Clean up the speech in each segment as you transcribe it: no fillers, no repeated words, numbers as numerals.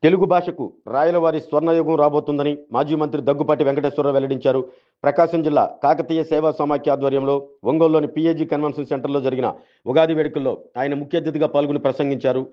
తెలుగు భాషకు రాయలవారి స్వర్ణయుగం రాబోతుందని మాజీ మంత్రి దగ్గుపాటి వెంకటేశ్వరరావు వెల్లడించారు. ప్రకాశం జిల్లా కాకతీయ సేవా సమాఖ్య ఆధ్వర్యంలో ఒంగోలులోని పిఏజీ కన్వెన్షన్ సెంటర్లో జరిగిన ఉగాది వేడుకల్లో ఆయన ముఖ్య అతిథిగా పాల్గొని ప్రసంగించారు.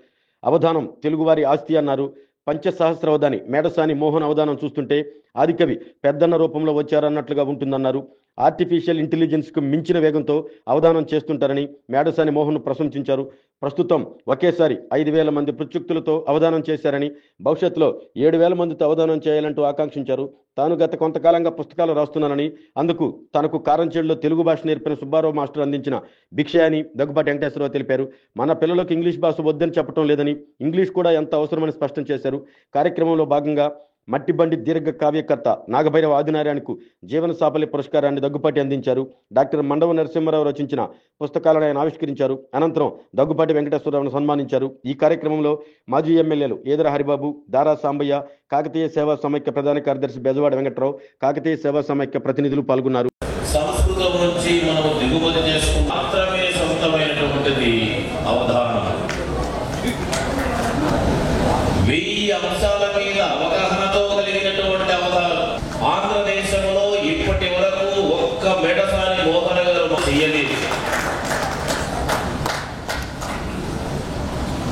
అవధానం తెలుగువారి ఆస్తి అన్నారు. పంచసహస్రవధాని మేడసాని మోహన్ అవధానం చూస్తుంటే ఆదికవి పెద్దన్న రూపంలో వచ్చారన్నట్లుగా ఉంటుందన్నారు. ఆర్టిఫిషియల్ ఇంటెలిజెన్స్కు మించిన వేగంతో అవధానం చేస్తుంటారని మేడసాని మోహన్ ప్రశంసించారు. ప్రస్తుతం ఒకేసారి 5,000 మంది ప్రత్యుక్తులతో అవధానం చేశారని, భవిష్యత్తులో 7,000 మందితో అవధానం చేయాలంటూ ఆకాంక్షించారు. తాను గత కొంతకాలంగా పుస్తకాలు రాస్తున్నానని, అందుకు తనకు కారంచేడులో తెలుగు భాష నేర్పిన సుబ్బారావు మాస్టర్ అందించిన భిక్ష అని దగ్గుపాటి వెంకటేశ్వరరావు తెలిపారు. మన పిల్లలకు ఇంగ్లీష్ భాష వద్దని చెప్పడం లేదని, ఇంగ్లీష్ కూడా ఎంత అవసరమని స్పష్టం చేశారు. కార్యక్రమంలో భాగంగా మట్టిబండి దీర్ఘ కావ్యకర్త నాగభైరవ ఆదినారాయణకు జీవన సాఫల్య పురస్కారాన్ని దగ్గుపాటి అందించారు. డాక్టర్ మండవ నరసింహారావు రచించిన పుస్తకాలను ఆయన ఆవిష్కరించారు. అనంతరం దగ్గుపాటి వెంకటేశ్వరరావును సన్మానించారు. ఈ కార్యక్రమంలో మాజీ ఎమ్మెల్యేలు ఏదర హరిబాబు, దారా సాంబయ్య, కాకతీయ సేవా సమైక్య ప్రధాన కార్యదర్శి బెజవాడ వెంకట్రావు, కాకతీయ సేవా సమైక్య ప్రతినిధులు పాల్గొన్నారు. సంస్కృతం నుంచి మనం దిగుమతి చేసుకుని మాత్రమే సొంతమైనటువంటిది అవధానం. 1000 అంశాల మీద అవగాహనతో కలిగినటువంటి అవధానం ఆంధ్రదేశంలో ఇప్పటి వరకు ఒక్క మెడసాని మోహన గారు చెయ్యలేదు.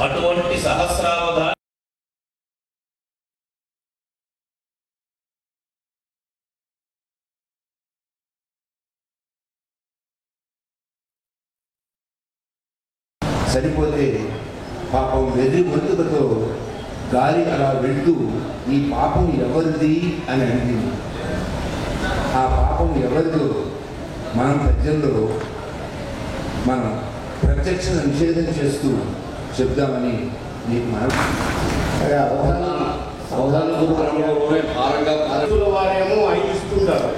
అటువంటి సహస్రావధానం సరిపోతే పాపం వెర్రి గొంతుకతో గాలి అలా వెళ్తూ ఈ పాపం ఎవరిది అని అడిగింది. ఆ పాపం ఎవరిదో మనం ప్రజల్లో మనం ప్రత్యక్ష నిషేధం చేస్తూ చెప్దామని నీకు మనం వారేమో 5 ఇస్తుంటారు,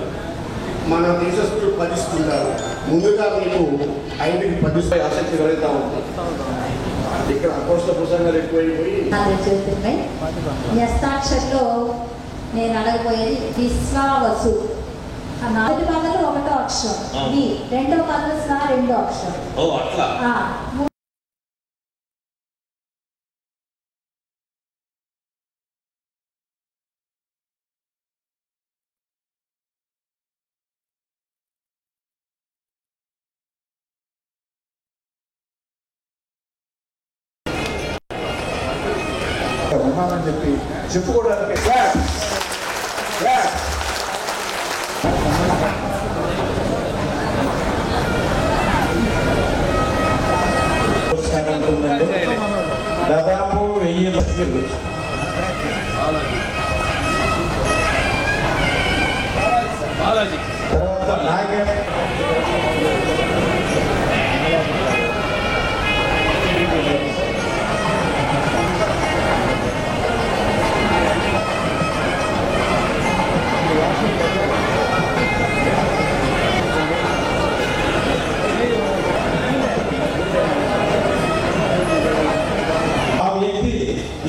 మన దేశస్తులు 10 ఇస్తుంటారు. ముందుగా మీకు 5కి 10 ఆసక్తి కలుగుతా ఉంటుంది. ఇక్కడ అపోస్త పుస్తకాలు ఎక్కువైపోయి యస్తాక్షర్లో నేను అడగబోయేది విశ్వావసు. మొదటి పదలు 1వ అక్షరం, రెండో పదలు 2వ అక్షరం. ఉన్నామని చెప్పి చెప్పుకోవడానికి దాదాపు 1000 లక్షలు తర్వాత నాగే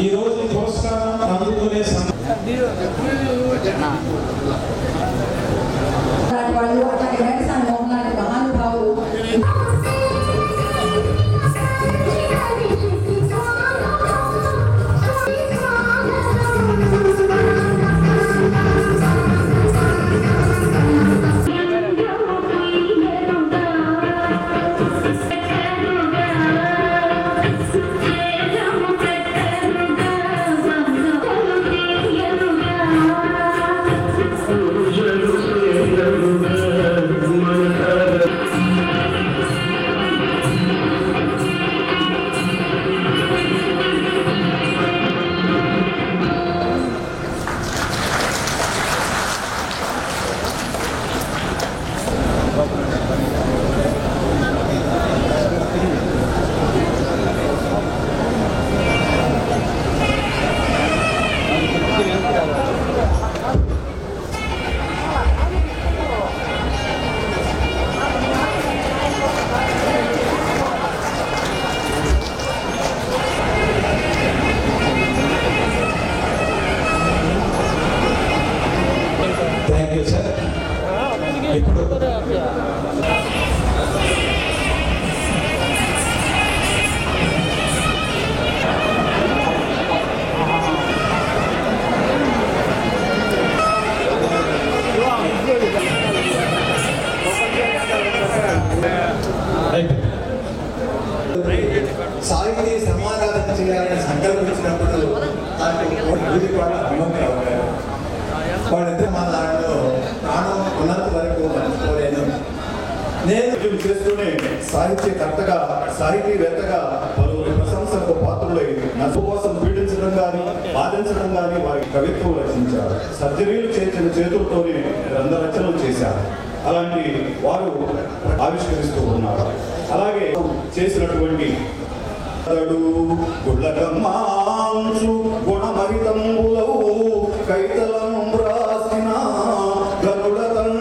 ఈ రోజు పురస్కారం అందుకునే మహానుభావులు దూదిపాడ హనుమంతరావు గారు. వాళ్ళిద్దరు మా దాంట్లో ప్రాణం ఉన్నంత వరకు మర్చిపోలేను. నేను చేస్తూనే సాహిత్యకర్తగా, సాహితీవేత్తగా పలువురి ప్రశంసలకు పాత్రులై నసు కోసం పీడించడం కానీ, బాధించడం కానీ వారి కవిత్వం రచించారు. సర్జరీలు చేసిన చేతులతోనే రచనలు చేశారు. అలాంటి వారు ఆవిష్కరిస్తూ ఉన్నారు. అలాగే చేసినటువంటి గుళ్ళకమ్మాంచు గుణమహితంబులవు కైతలను రాసిన గనుడతడు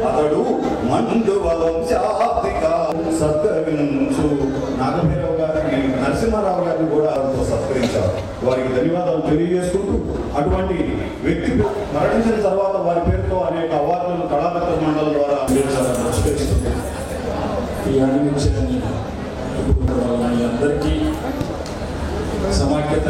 అతడు మండువ వంశాబ్దిక సత్కరించు నాగభైరవ్ గారిని, నరసింహారావు గారిని కూడా సత్కరించారు. వారికి ధన్యవాదాలు తెలియజేసుకుంటూ, అటువంటి వ్యక్తి మరణించిన తర్వాత వారి పేరుతో అనేక అవార్డులను కళామిత్ర మండలం ద్వారా అందించాలని ఈ అనిపించని అందరికీ సమాఖ్యత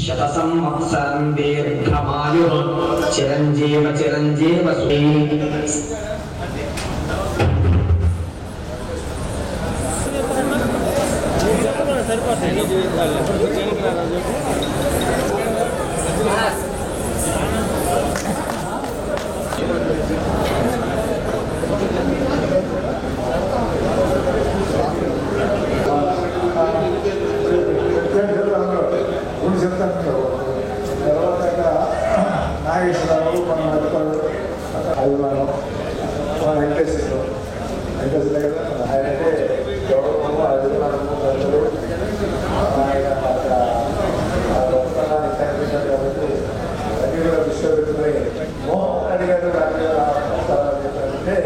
శతసంవత్సరం దీర్ఘమాయు చిరంజీవ చిరంజీవ నాగేశ్వరరావు, మన అభిమానం, మన వెంకటేశ్వరరావు ఆయనంటే గౌరవము, అభిమానము, ప్రజలు ఆయన గొప్పతనాన్ని కనిపించారు. కాబట్టి అన్ని కూడా దృష్టిలో పెట్టుకుని మోహన్ అడిగారు చెప్పారంటే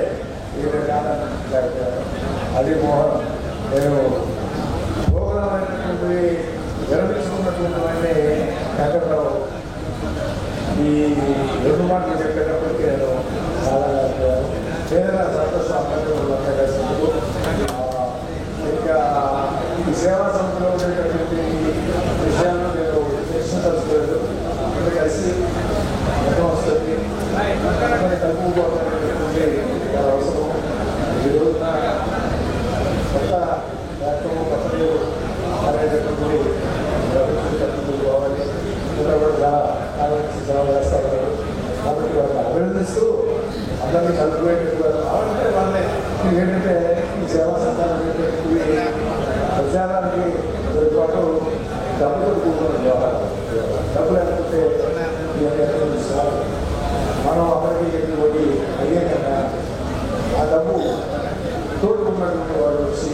ఈ విధంగా అది మోహన్. నేను భోగమైనటువంటి విరమించుకున్నటువంటి వెంకటరావు ఈ 2 మాటలు చెప్పేటప్పటికీ నేను చాలా ఏదైనా సంతోషం కలిసినందుకు. ఇంకా ఈ సేవా సంస్థలో ఉండేటటువంటి విషయాలను నేను తెలుసుకోలేదు. ఇక్కడ కలిసి మొత్తం వస్తుంది కలుపుకోవాలనేటువంటి అవసరం. ఈ రోజున కొత్త కార్యక్రమం కొత్తలు అనేటటువంటి కావాలి కూడా చేస్తారు. కాబట్టి వాళ్ళని అభినందిస్తూ అందరినీ కలుపుకునేటట్టు అంటే వాళ్ళని ఏంటంటే ఈ సేవా సంస్థలు ప్రచారానికి పాటు డబ్బులు కూడుకున్న వ్యవహారం. డబ్బులు లేకపోతే మనం అందరికీ పోయి అయ్యే కన్నా ఆ డబ్బు తోడుకున్నటువంటి వాళ్ళు వచ్చి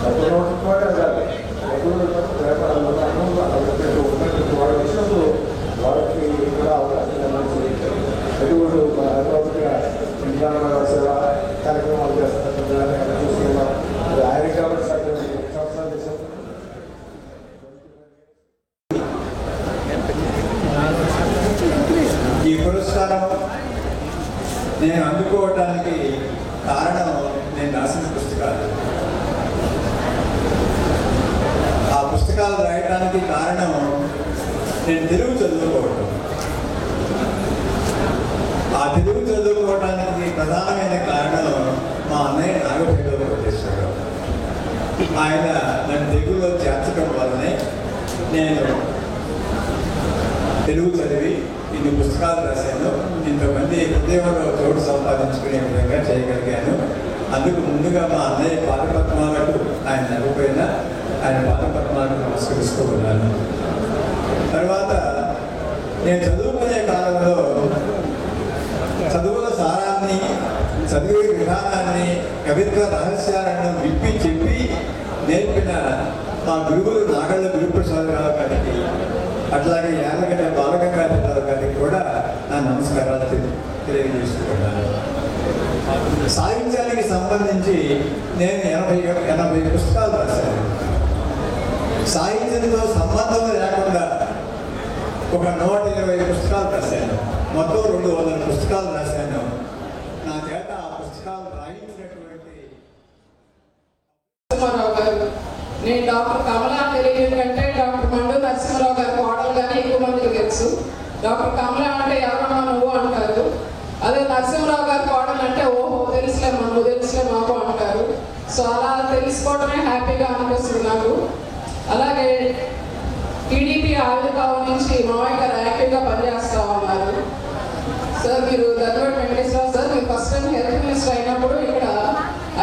డబ్బు నోటుకోవడం కాదు, డబ్బులు వ్యాపారాలు ఉన్నటువంటి వాళ్ళు వచ్చినప్పుడు వాళ్ళకి కూడా అవకాశం ఎటువంటి అభివృద్ధిగా విజ్ఞాన సేవ కార్యక్రమాలు చేస్తున్నారు. ఆయన కాబట్టి సంవత్సరాలు చేశారు. ఈ పురస్కారం నేను అందుకోవడానికి కారణం నేను రాసిన పుస్తకాలు. ఆ పుస్తకాలు రాయడానికి కారణం నేను తెలుగు చదువుకోవటం. ఆ తెలుగు చదువుకోవడానికి ప్రధానమైన కారణం మా అన్నయ్య నాగభైరవ కోటేశ్వరరావు. ఆయన నన్ను తెలుగులో చేర్చడం వల్లనే నేను తెలుగు చదివి ఇన్ని పుస్తకాలు రాశాను. ఇంతమంది హృదయంలో చోటు సంపాదించుకునే విధంగా చేయగలిగాను. అందుకు ముందుగా మా అన్నయ్య పాదపద్మాలకు ఆయన నవ్వుపోయినా ఆయన పాదపద్మాలకు నమస్కరిస్తూ ఉన్నాను. తర్వాత నేను చదువుకునే కాలంలో చదువుల సారాన్ని, చదివే విధానాన్ని, కవిత్వ రహస్యాలను విప్పి చెప్పి నేర్పిన మా గురువులు నాగళ్ళ గురుప్రసాదరావు గారికి, అట్లాగే యాదగిరి బాలగంగాధరరావు గారికి కూడా నా నమస్కారాలు తెలియజేసుకుంటున్నాను. సాహిత్యానికి సంబంధించి నేను 80 పుస్తకాలు రాశాను. సాహిత్యంతో సంబంధం లేకుండా ఒక 120 పుస్తకాలు రాశాను. మొత్తం 200 పుస్తకాలు రాశాను. నా చేత ఆ పుస్తకాలు రాయించినటువంటి నరసింహారావు గారు. నేను డాక్టర్ కమలా తెలియదు కంటే డాక్టర్ మండు నరసింహారావు గారి కోడలు కానీ ఎక్కువ మందికి తెలుసు. డాక్టర్ కమలా అంటే ఎవరన్నా నువ్వు అంటారు. అదే నరసింహారావు గారి కోడలు అంటే ఓహో తెలుసులేమా నువ్వు తెలుసులే మాకు అంటారు. సో అలా తెలుసుకోవడమే హ్యాపీగా అనిపిస్తుంది నాకు. అలాగే టీడీపీ ఆవిర్భావం నుంచి మావయ్య గారు యాక్టివ్గా పనిచేస్తూ ఉన్నారు. సార్ మీరు దగ్గర వెంకటేశ్వరరావు సార్ మీరు ఫస్ట్ టైం హెల్త్ మినిస్టర్ అయినప్పుడు ఇక్కడ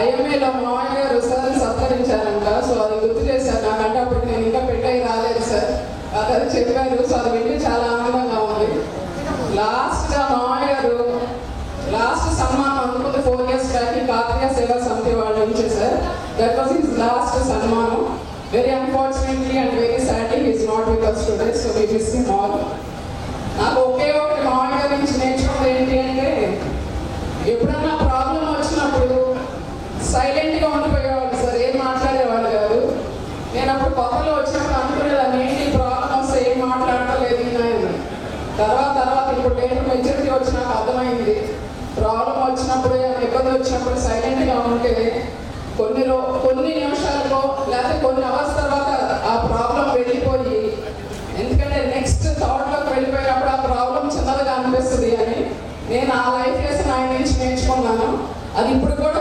ఐఎంఏలో మావయ్య గారు సార్ని సత్కరించారంట. సో అది గుర్తు చేశారు నాకంటే అప్పుడు నేను ఇంకా పెట్టయి రాలేదు సార్. అది చెప్పారు. సో అది వింటే చాలా ఆనందంగా ఉంది. లాస్ట్గా మావయ్య గారు లాస్ట్ సన్మానం అందుకుంది 4 years బ్యాక్ కాకతీయ సేవా సమితి వాళ్ళు నుంచి sir. That was his last సన్మానం. Very unfortunately and very sadly he's not with us today. So we miss him all. నాకు ఒకే ఒకటి మావయ్య గారి నుంచి నేర్చుకున్నది ఏంటి అంటే ఎప్పుడన్నా ప్రాబ్లం వచ్చినప్పుడు సైలెంట్గా ఉండిపోయేవాళ్ళు సార్, ఏం మాట్లాడేవాళ్ళు కాదు. నేను అప్పుడు కొత్తలో వచ్చినప్పుడు అనుకునేదాన్ని ఏంటి ప్రాబ్లం వస్తే ఏం మాట్లాడలేదు ఆయన. తర్వాత ఇప్పుడు నేను మెచ్యూరిటీ వచ్చినాక అర్థమైంది ప్రాబ్లం వచ్చినప్పుడు ఇబ్బంది వచ్చినప్పుడు సైలెంట్గా ఉంటే కొన్ని నిమిషాలకో లేకపోతే కొన్ని అవర్స్ తర్వాత ఆ ప్రాబ్లం వెళ్ళిపోయి, ఎందుకంటే నెక్స్ట్ థాట్లోకి వెళ్ళిపోయినప్పుడు ఆ ప్రాబ్లం చిన్నదిగా అనిపిస్తుంది అని నేను ఆ లైఫ్ లెసన్ ఆయన నుంచి నేర్చుకున్నాను. అది ఇప్పుడు కూడా